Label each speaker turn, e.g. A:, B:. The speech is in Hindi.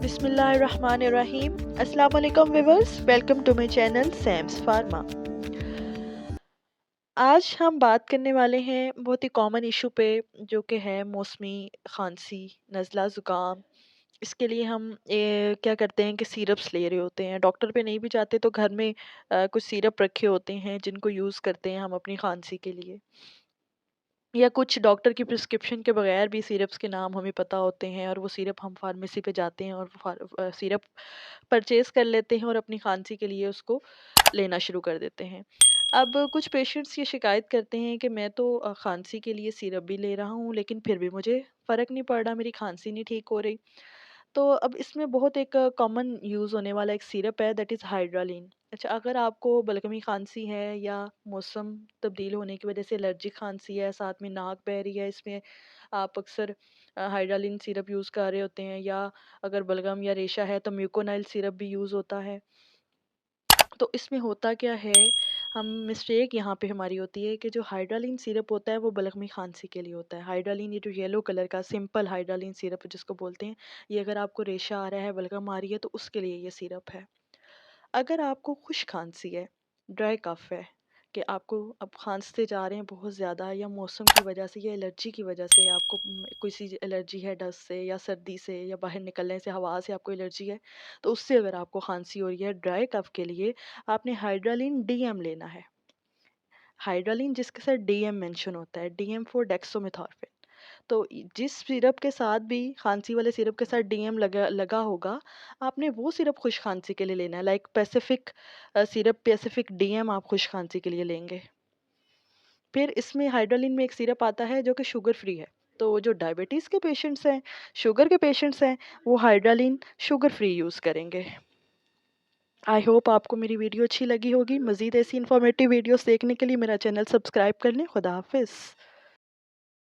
A: बिस्मिल्लाहिर्रहमानिर्रहीम। अस्सलाम वालेकुम viewers, welcome to my channel Sams Pharma. आज हम बात करने वाले हैं बहुत ही कॉमन इशू पे, जो कि है मौसमी खांसी, नज़ला ज़ुकाम। इसके लिए हम क्या करते हैं कि सिरप्स ले रहे होते हैं, डॉक्टर पे नहीं भी जाते तो घर में कुछ सिरप रखे होते हैं जिनको यूज़ करते हैं हम अपनी खांसी के लिए, या कुछ डॉक्टर की प्रिस्क्रिप्शन के बगैर भी सिरप्स के नाम हमें पता होते हैं और वो सिरप हम फार्मेसी पे जाते हैं और सिरप परचेज़ कर लेते हैं और अपनी खांसी के लिए उसको लेना शुरू कर देते हैं। अब कुछ पेशेंट्स ये शिकायत करते हैं कि मैं तो खांसी के लिए सिरप भी ले रहा हूँ, लेकिन फिर भी मुझे फ़र्क नहीं पड़ रहा, मेरी खांसी नहीं ठीक हो रही। तो अब इसमें बहुत एक कॉमन यूज़ होने वाला एक सिरप है, दैट इज़ हाइड्रालिन। अच्छा, अगर आपको बलगमी खांसी है या मौसम तब्दील होने की वजह से एलर्जिक खांसी है, साथ में नाक बह रही है, इसमें आप अक्सर हाइड्रालिन सिरप यूज़ कर रहे होते हैं, या अगर बलगम या रेशा है तो म्यूकोनाइल सिरप भी यूज़ होता है। तो इसमें होता क्या है, हम मिस्टेक यहाँ पे हमारी होती है कि जो हाइड्रालिन सिरप होता है वो बलगमी खांसी के लिए होता है। हाइड्रालिन, ये जो येलो कलर का सिंपल हाइड्रालिन सिरप जिसको बोलते हैं, ये अगर आपको रेशा आ रहा है, बलगम आ रही है, तो उसके लिए ये सिरप है। अगर आपको खुश खांसी है, ड्राई कफ़ है, कि आपको अब खांसते जा रहे हैं बहुत ज़्यादा, या मौसम की वजह से या एलर्जी की वजह से आपको किसी एलर्जी है डस्ट से या सर्दी से या बाहर निकलने से, हवा से आपको एलर्जी है, तो उससे अगर आपको खांसी हो रही है, ड्राई कफ़ के लिए आपने हाइड्रालिन डीएम लेना है। हाइड्रालिन जिसके साथ डीएम मेंशन होता है, डीएम फॉर डेक्सोमेथॉर्फिन। तो जिस सिरप के साथ भी, खांसी वाले सिरप के साथ डीएम लगा लगा होगा, आपने वो सिरप खुश खांसी के लिए लेना है। Like Pacific syrup, Pacific DM आप खुश खांसी के लिए लेंगे। फिर इसमें हाइड्रालिन में एक सिरप आता है जो कि शुगर फ्री है। तो जो डायबिटीज़ के पेशेंट्स हैं, शुगर के पेशेंट्स हैं, वो हाइड्रालिन शुगर फ्री यूज़ करेंगे। आई होप आपको मेरी वीडियो अच्छी लगी होगी। मज़ीद ऐसी इन्फॉर्मेटिव वीडियोस देखने के लिए मेरा चैनल सब्सक्राइब कर लें। खुदा हाफिज़।